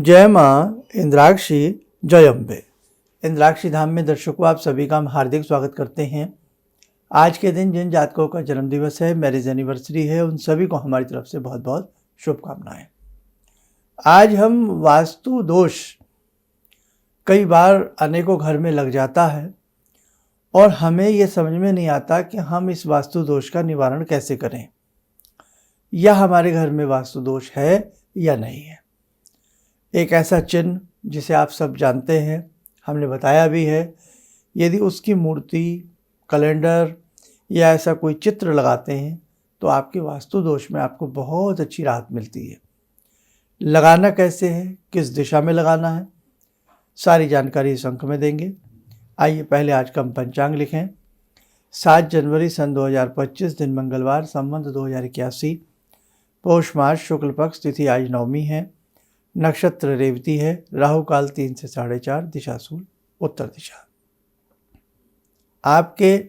जय माँ इंद्राक्षी, जय अम्बे। इंद्राक्षी धाम में दर्शकों आप सभी का हम हार्दिक स्वागत करते हैं। आज के दिन जिन जातकों का जन्मदिवस है, मैरिज एनिवर्सरी है, उन सभी को हमारी तरफ से बहुत बहुत शुभकामनाएं। आज हम वास्तु दोष कई बार अनेकों घर में लग जाता है और हमें ये समझ में नहीं आता कि हम इस वास्तु दोष का निवारण कैसे करें, या हमारे घर में वास्तु दोष है या नहीं है। एक ऐसा चिन्ह जिसे आप सब जानते हैं, हमने बताया भी है, यदि उसकी मूर्ति, कैलेंडर या ऐसा कोई चित्र लगाते हैं तो आपके वास्तु दोष में आपको बहुत अच्छी राहत मिलती है। लगाना कैसे है, किस दिशा में लगाना है, सारी जानकारी इस अंक में देंगे। आइए पहले आज का हम पंचांग लिखें। 7 जनवरी सन 2025, दिन मंगलवार, संवत 2081, पौष मास शुक्ल पक्ष, तिथि आज नवमी है, नक्षत्र रेवती है, राहु काल 3 से 4:30, दिशा सूल उत्तर दिशा। आपके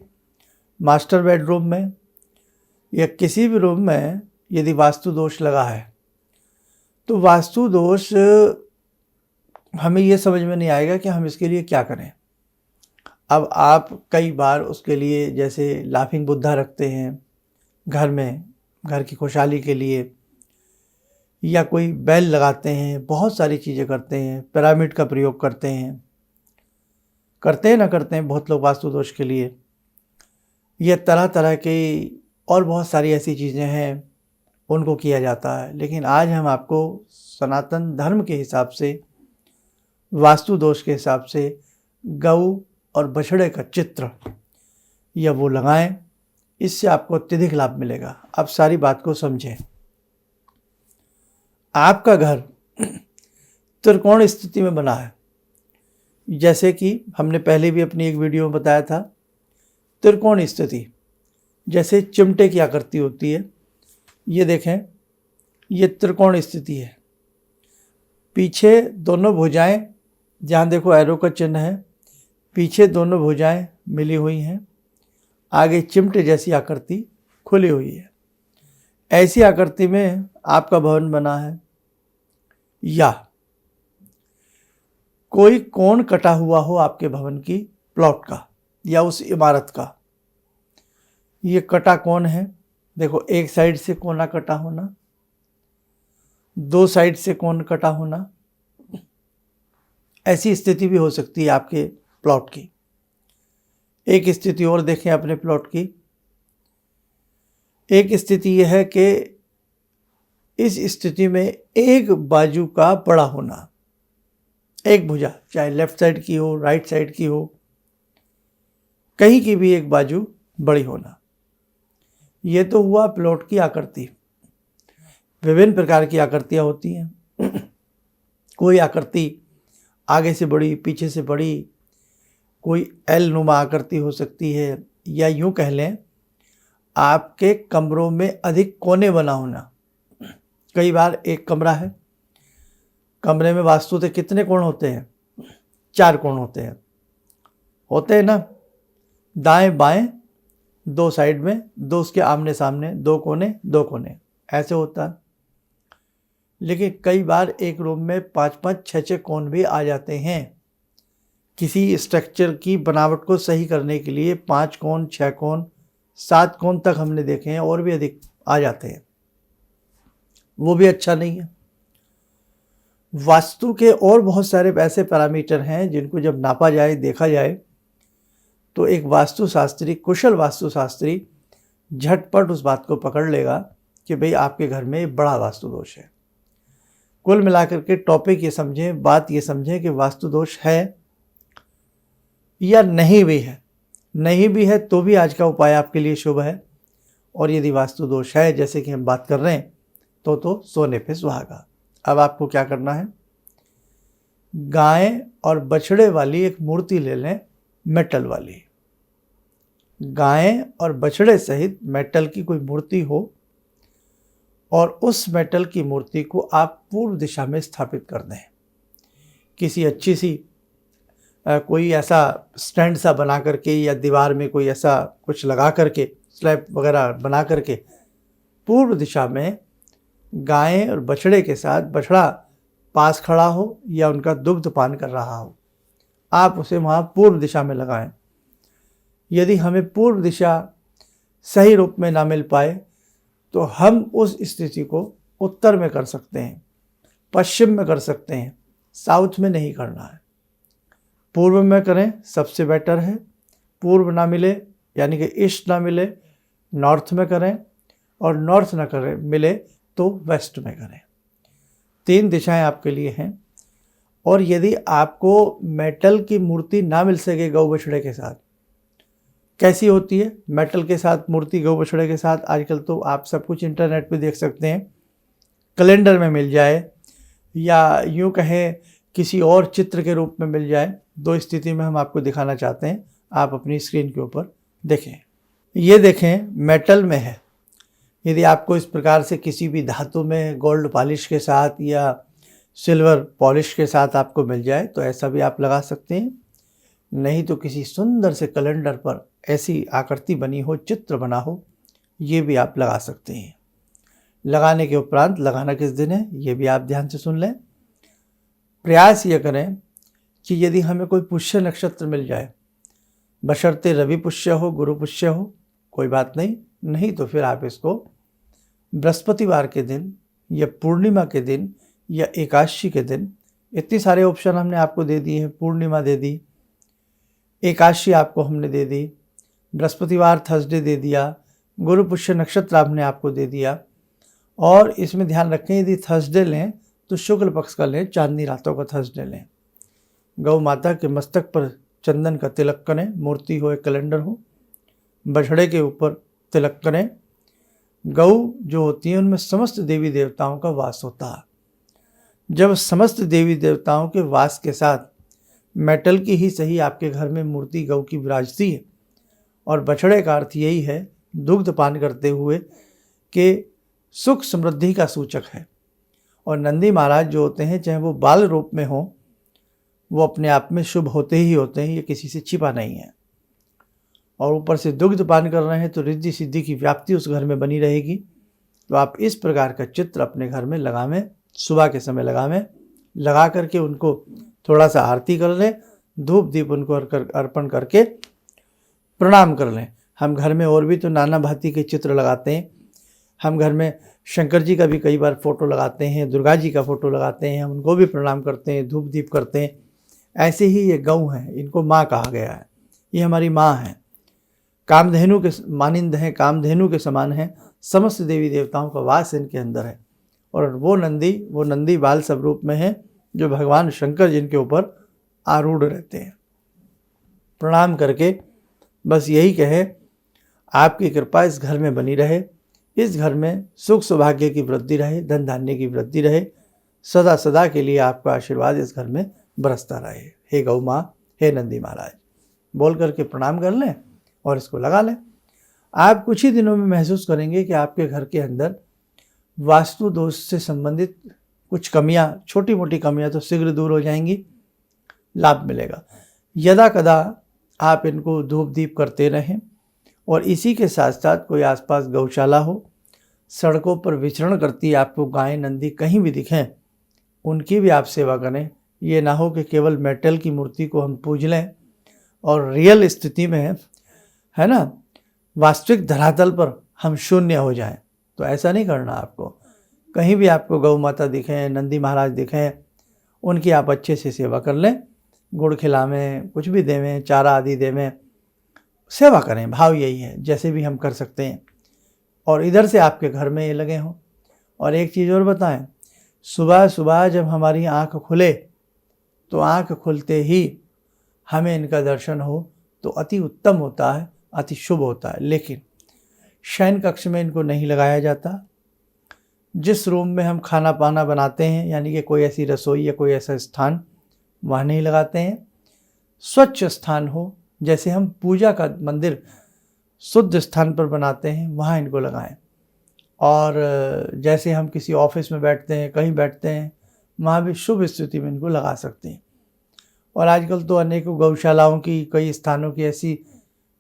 मास्टर बेडरूम में या किसी भी रूम में यदि वास्तु दोष लगा है तो वास्तु दोष हमें ये समझ में नहीं आएगा कि हम इसके लिए क्या करें। अब आप कई बार उसके लिए जैसे लाफिंग बुद्धा रखते हैं घर में, घर की खुशहाली के लिए, या कोई बेल लगाते हैं, बहुत सारी चीज़ें करते हैं, पिरामिड का प्रयोग करते हैं ना करते हैं बहुत लोग वास्तु दोष के लिए। ये तरह तरह की और बहुत सारी ऐसी चीज़ें हैं, उनको किया जाता है। लेकिन आज हम आपको सनातन धर्म के हिसाब से, वास्तु दोष के हिसाब से गऊ और बछड़े का चित्र या वो लगाएं, इससे आपको अत्यधिक लाभ मिलेगा। आप सारी बात को समझें। आपका घर त्रिकोण स्थिति में बना है, जैसे कि हमने पहले भी अपनी एक वीडियो में बताया था। त्रिकोण स्थिति जैसे चिमटे की आकृति होती है, ये देखें, ये त्रिकोण स्थिति है। पीछे दोनों भुजाएं, जहाँ देखो एरो का चिन्ह है, पीछे दोनों भुजाएं मिली हुई हैं, आगे चिमटे जैसी आकृति खुली हुई है। ऐसी आकृति में आपका भवन बना है, या कोई कोण कटा हुआ हो आपके भवन की प्लॉट का या उस इमारत का। ये कटा कोण है, देखो, एक साइड से कोना कटा होना, 2 साइड से कोण कटा होना, ऐसी स्थिति भी हो सकती है आपके प्लॉट की। एक स्थिति और देखें अपने प्लॉट की। एक स्थिति यह है कि इस स्थिति में एक बाजू का बड़ा होना, एक भुजा, चाहे लेफ्ट साइड की हो, राइट साइड की हो, कहीं की भी एक बाजू बड़ी होना। ये तो हुआ प्लॉट की आकृति। विभिन्न प्रकार की आकृतियाँ होती हैं। कोई आकृति आगे से बड़ी, पीछे से बड़ी, कोई एल नुमा आकृति हो सकती है, या यूँ कह लें आपके कमरों में अधिक कोने बना होना। कई बार एक कमरा है, कमरे में वास्तुतः कितने कोण होते हैं? 4 कोण होते हैं ना, दाएं बाएं, 2 साइड में, 2 उसके आमने सामने, 2 कोने, ऐसे होता है। लेकिन कई बार एक रूम में 5-5, 6-6 कोण भी आ जाते हैं। किसी स्ट्रक्चर की बनावट को सही करने के लिए 5 कोण, 6 कोण, 7 कोण तक हमने देखे हैं, और भी अधिक आ जाते हैं। वो भी अच्छा नहीं है। वास्तु के और बहुत सारे ऐसे पैरामीटर हैं जिनको जब नापा जाए, देखा जाए, तो एक वास्तुशास्त्री, कुशल वास्तुशास्त्री झटपट उस बात को पकड़ लेगा कि भाई आपके घर में बड़ा वास्तु दोष है। कुल मिलाकर के टॉपिक ये समझें, बात ये समझें कि वास्तु दोष है या नहीं भी है तो भी आज का उपाय आपके लिए शुभ है। और यदि वास्तु दोष है, जैसे कि हम बात कर रहे हैं, तो सोने पे सुहागा। अब आपको क्या करना है, गाय और बछड़े वाली एक मूर्ति ले लें, मेटल वाली। गाय और बछड़े सहित मेटल की कोई मूर्ति हो, और उस मेटल की मूर्ति को आप पूर्व दिशा में स्थापित कर दें। किसी अच्छी सी कोई ऐसा स्टैंड सा बना करके, या दीवार में कोई ऐसा कुछ लगा करके, स्लैब वगैरह बना करके, पूर्व दिशा में गाय और बछड़े के साथ बछड़ा पास खड़ा हो या उनका दुग्ध पान कर रहा हो, आप उसे वहाँ पूर्व दिशा में लगाएं। यदि हमें पूर्व दिशा सही रूप में ना मिल पाए तो हम उस स्थिति को उत्तर में कर सकते हैं, पश्चिम में कर सकते हैं, साउथ में नहीं करना है। पूर्व में करें सबसे बेटर है। पूर्व ना मिले यानी कि ईस्ट ना मिले, नॉर्थ में करें, और नॉर्थ ना करें मिले तो वेस्ट में करें। 3 दिशाएं आपके लिए हैं। और यदि आपको मेटल की मूर्ति ना मिल सके गौ बछड़े के साथ, कैसी होती है मेटल के साथ मूर्ति गौ बछड़े के साथ? आजकल तो आप सब कुछ इंटरनेट पे देख सकते हैं, कैलेंडर में मिल जाए या यूँ कहें किसी और चित्र के रूप में मिल जाए। 2 स्थिति में हम आपको दिखाना चाहते हैं, आप अपनी स्क्रीन के ऊपर देखें। ये देखें मेटल में है। यदि आपको इस प्रकार से किसी भी धातु में गोल्ड पॉलिश के साथ या सिल्वर पॉलिश के साथ आपको मिल जाए तो ऐसा भी आप लगा सकते हैं। नहीं तो किसी सुंदर से कैलेंडर पर ऐसी आकृति बनी हो, चित्र बना हो, ये भी आप लगा सकते हैं। लगाने के उपरांत लगाना किस दिन है ये भी आप ध्यान से सुन लें। प्रयास ये करें कि यदि हमें कोई पुष्य नक्षत्र मिल जाए, बशर्ते रवि पुष्य हो, गुरु पुष्य हो, कोई बात नहीं तो फिर आप इसको बृहस्पतिवार के दिन या पूर्णिमा के दिन या एकादशी के दिन, इतने सारे ऑप्शन हमने आपको दे दिए हैं। पूर्णिमा दे दी, एकादशी आपको हमने दे दी, बृहस्पतिवार थर्सडे दे दिया, गुरु पुष्य नक्षत्र आपने आपको दे दिया। और इसमें ध्यान रखें यदि थर्सडे लें तो शुक्ल पक्ष का लें, चांदनी रातों का थर्सडे लें। गौ माता के मस्तक पर चंदन का तिलक करें, मूर्ति हो या कैलेंडर हो, बछड़े के ऊपर तिलक करें। गौ जो होती है उनमें समस्त देवी देवताओं का वास होता है। जब समस्त देवी देवताओं के वास के साथ मेटल की ही सही आपके घर में मूर्ति गौ की विराजती है, और बछड़े का अर्थ यही है दुग्ध पान करते हुए कि सुख समृद्धि का सूचक है। और नंदी महाराज जो होते हैं चाहे वो बाल रूप में हो, वो अपने आप में शुभ होते ही होते हैं, ये किसी से छिपा नहीं है। और ऊपर से दुग्ध पान कर रहे हैं तो रिद्धि सिद्धि की व्याप्ति उस घर में बनी रहेगी। तो आप इस प्रकार का चित्र अपने घर में लगावें, सुबह के समय लगावें, लगा करके उनको थोड़ा सा आरती कर लें, धूप दीप उनको अर्पण करके प्रणाम कर लें। हम घर में और भी तो नाना भांति के चित्र लगाते हैं। हम घर में शंकर जी का भी कई बार फोटो लगाते हैं, दुर्गा जी का फोटो लगाते हैं, हम उनको भी प्रणाम करते हैं, धूप दीप करते हैं। ऐसे ही ये गौ हैं, इनको माँ कहा गया है, ये हमारी माँ हैं, कामधेनु के मानिंद हैं, कामधेनु के समान हैं। समस्त देवी देवताओं का वास इनके अंदर है। और वो नंदी बाल स्वरूप में है जो भगवान शंकर जिनके ऊपर आरूढ़ रहते हैं। प्रणाम करके बस यही कहे आपकी कृपा इस घर में बनी रहे, इस घर में सुख सौभाग्य की वृद्धि रहे, धन धान्य की वृद्धि रहे, सदा सदा के लिए आपका आशीर्वाद इस घर में बरसता रहे। हे गौ माँ, हे नंदी महाराज बोल करके प्रणाम कर लें और इसको लगा लें। आप कुछ ही दिनों में महसूस करेंगे कि आपके घर के अंदर वास्तु दोष से संबंधित कुछ कमियां, छोटी मोटी कमियां तो शीघ्र दूर हो जाएंगी, लाभ मिलेगा। यदा कदा आप इनको धूप दीप करते रहें। और इसी के साथ साथ कोई आसपास गौशाला हो, सड़कों पर विचरण करती आपको गाय नंदी कहीं भी दिखें, उनकी भी आप सेवा करें। ये ना हो कि केवल मेटल की मूर्ति को हम पूज लें और रियल स्थिति में है ना, वास्तविक धरातल पर हम शून्य हो जाएं। तो ऐसा नहीं करना आपको। कहीं भी आपको गौ माता दिखें, नंदी महाराज दिखें, उनकी आप अच्छे से सेवा कर लें, गुड़ खिलावें, कुछ भी देवें, चारा आदि देवें, सेवा करें। भाव यही है, जैसे भी हम कर सकते हैं। और इधर से आपके घर में ये लगे हों। और एक चीज़ और बताएं, सुबह सुबह जब हमारी आँख खुले तो आँख खुलते ही हमें इनका दर्शन हो तो अति उत्तम होता है, अति शुभ होता है। लेकिन शयन कक्ष में इनको नहीं लगाया जाता। जिस रूम में हम खाना पाना बनाते हैं, यानी कि कोई ऐसी रसोई या कोई ऐसा स्थान, वहाँ नहीं लगाते हैं। स्वच्छ स्थान हो, जैसे हम पूजा का मंदिर शुद्ध स्थान पर बनाते हैं, वहाँ इनको लगाएं। और जैसे हम किसी ऑफिस में बैठते हैं, कहीं बैठते हैं, वहाँ भी शुभ स्थिति में इनको लगा सकते हैं। और आजकल तो अनेकों गौशालाओं की, कई स्थानों की ऐसी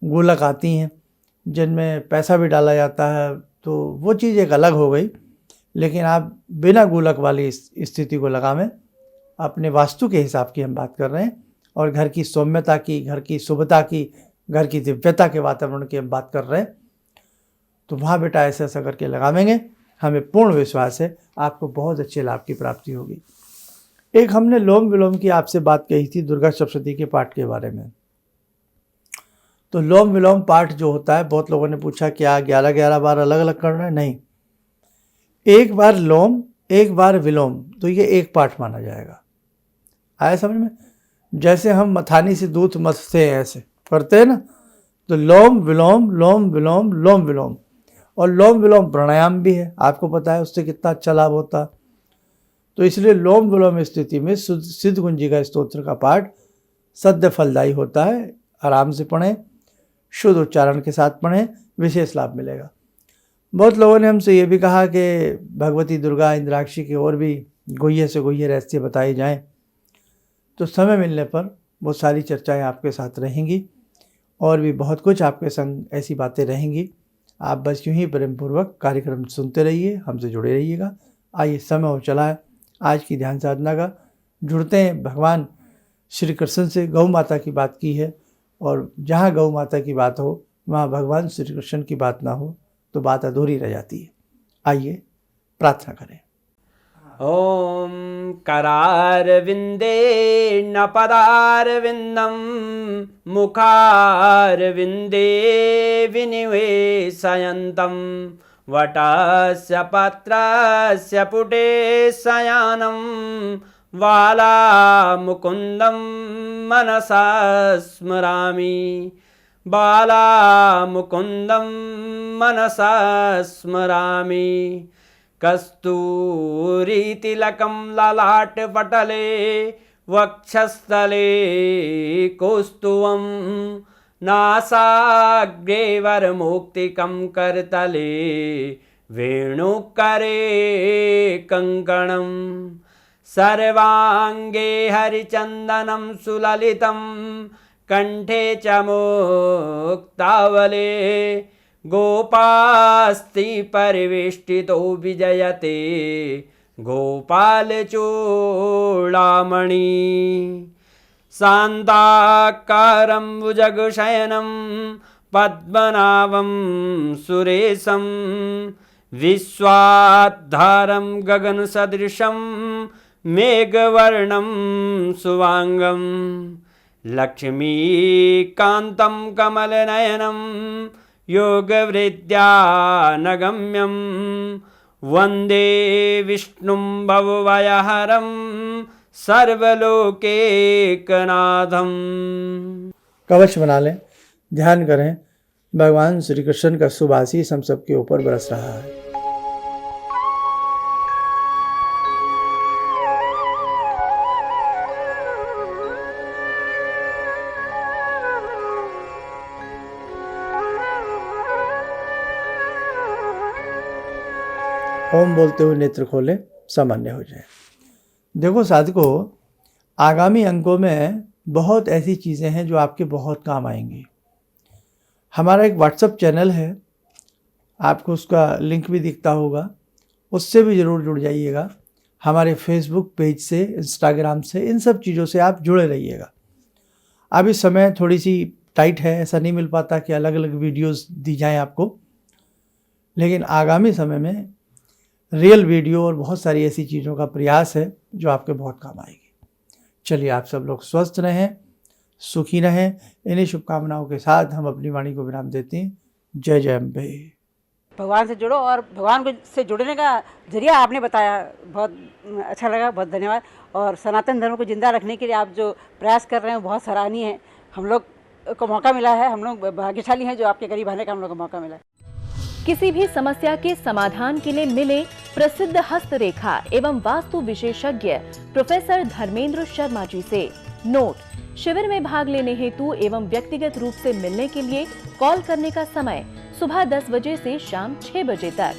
गोलक आती हैं जिनमें पैसा भी डाला जाता है, तो वो चीज़ एक अलग हो गई। लेकिन आप बिना गोलक वाली स्थिति को लगावें अपने वास्तु के हिसाब की हम बात कर रहे हैं, और घर की सौम्यता की, घर की शुभता की, घर की दिव्यता के वातावरण की हम बात कर रहे हैं, तो वहाँ बेटा ऐसा ऐसा करके लगावेंगे, हमें पूर्ण विश्वास है आपको बहुत अच्छे लाभ की प्राप्ति होगी। एक हमने लोम विलोम की आपसे बात कही थी दुर्गा सप्तशती के पाठ के बारे में। तो लोम विलोम पाठ जो होता है, बहुत लोगों ने पूछा क्या 11-11 बार अलग अलग करना है? नहीं, एक बार लोम एक बार विलोम, तो ये एक पाठ माना जाएगा। आया समझ में? जैसे हम मथानी से दूध मथते हैं ऐसे करते हैं ना, तो लोम विलोम लोम विलोम लोम विलोम। और लोम विलोम प्राणायाम भी है, आपको पता है उससे कितना अच्छा लाभ होता। तो इसलिए लोम विलोम स्थिति में सिद्ध कुंजिका स्तोत्र का पाठ सद्य फलदायी होता है। आराम से पढ़ें, शुद्ध उच्चारण के साथ पढ़ें, विशेष लाभ मिलेगा। बहुत लोगों ने हमसे ये भी कहा कि भगवती दुर्गा इंद्राक्षी की और भी गुह्य से गुह्य रहस्य बताई जाएं, तो समय मिलने पर वो सारी चर्चाएं आपके साथ रहेंगी और भी बहुत कुछ आपके संग ऐसी बातें रहेंगी। आप बस यूं ही प्रेम पूर्वक कार्यक्रम सुनते रहिए, हमसे जुड़े रहिएगा। आइए, समय हो चला है आज की ध्यान साधना का। जुड़ते हैं भगवान श्री कृष्ण से। गौ माता की बात की है, और जहाँ गौ माता की बात हो वहाँ भगवान श्री कृष्ण की बात ना हो तो बात अधूरी रह जाती है। आइए प्रार्थना करें। ओम करारविंदे न पदारविंदम मुखारविंदे विनिवेशयन्तं वटस्य पत्रस्य पुटे शयानं बालामुकुन्दं मनसा स्मरामि बालामुकुन्दं मनसा स्मरामि कस्तूरीतिलकं ललाटपटले वक्षस्थले कौस्तुभं नासाग्रे वरमौक्तिकं करतले वेणुकरे कङ्कणं सर्वाङ्गे हरिचन्दनं सुललितं कंठे च मुक्तावले गोपास्ति परिवेष्टितो विजयते गोपालचूडामणि शान्ताकारं भुजगशयनं पद्मनाभं सुरेशं विश्वाधारं गगनसदृशं मेघवर्णं शुभांगं लक्ष्मीकान्तं कमलनयनं योगवृद्ध्यानगम्यं वन्दे विष्णुं भवभयहरं सर्वलोकैकनाथं। कवच बना लें, ध्यान करें, भगवान श्री कृष्ण का शुभ आशीष हम सबके ऊपर बरस रहा है। ओम बोलते हुए नेत्र खोलें, सामान्य हो जाए। देखो साधकों, आगामी अंकों में बहुत ऐसी चीज़ें हैं जो आपके बहुत काम आएंगी। हमारा एक व्हाट्सएप चैनल है, आपको उसका लिंक भी दिखता होगा, उससे भी ज़रूर जुड़ जाइएगा। हमारे फेसबुक पेज से, इंस्टाग्राम से, इन सब चीज़ों से आप जुड़े रहिएगा। अभी समय थोड़ी सी टाइट है, ऐसा नहीं मिल पाता कि अलग अलग वीडियोस दी जाएं आपको, लेकिन आगामी समय में रियल वीडियो और बहुत सारी ऐसी चीज़ों का प्रयास है जो आपके बहुत काम आएगी। चलिए, आप सब लोग स्वस्थ रहें, सुखी रहें। इन्हीं शुभकामनाओं के साथ हम अपनी वाणी को विराम देते हैं। जय जय अम्बे। भगवान से जुड़ो, और भगवान से जुड़ने का जरिया आपने बताया, बहुत अच्छा लगा, बहुत धन्यवाद। और सनातन धर्म को जिंदा रखने के लिए आप जो प्रयास कर रहे हैं बहुत सराहनीय है। हम लोग को मौका मिला है, हम लोग भाग्यशाली हैं जो आपके करीब आने का हम लोग को मौका मिला है। किसी भी समस्या के समाधान के लिए मिले प्रसिद्ध हस्तरेखा एवं वास्तु विशेषज्ञ प्रोफेसर धर्मेंद्र शर्मा जी से। नोट: शिविर में भाग लेने हेतु एवं व्यक्तिगत रूप से मिलने के लिए कॉल करने का समय सुबह 10 बजे से शाम 6 बजे तक।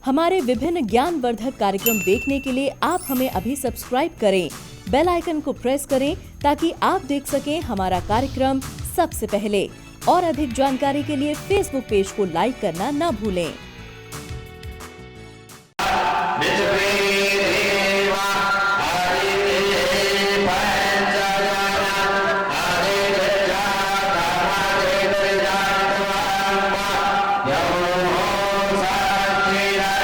हमारे विभिन्न ज्ञानवर्धक कार्यक्रम देखने के लिए आप हमें अभी सब्सक्राइब करें, बेल आइकन को प्रेस करें ताकि आप देख सकें हमारा कार्यक्रम सबसे पहले। और अधिक जानकारी के लिए फेसबुक पेज को लाइक करना न भूलें।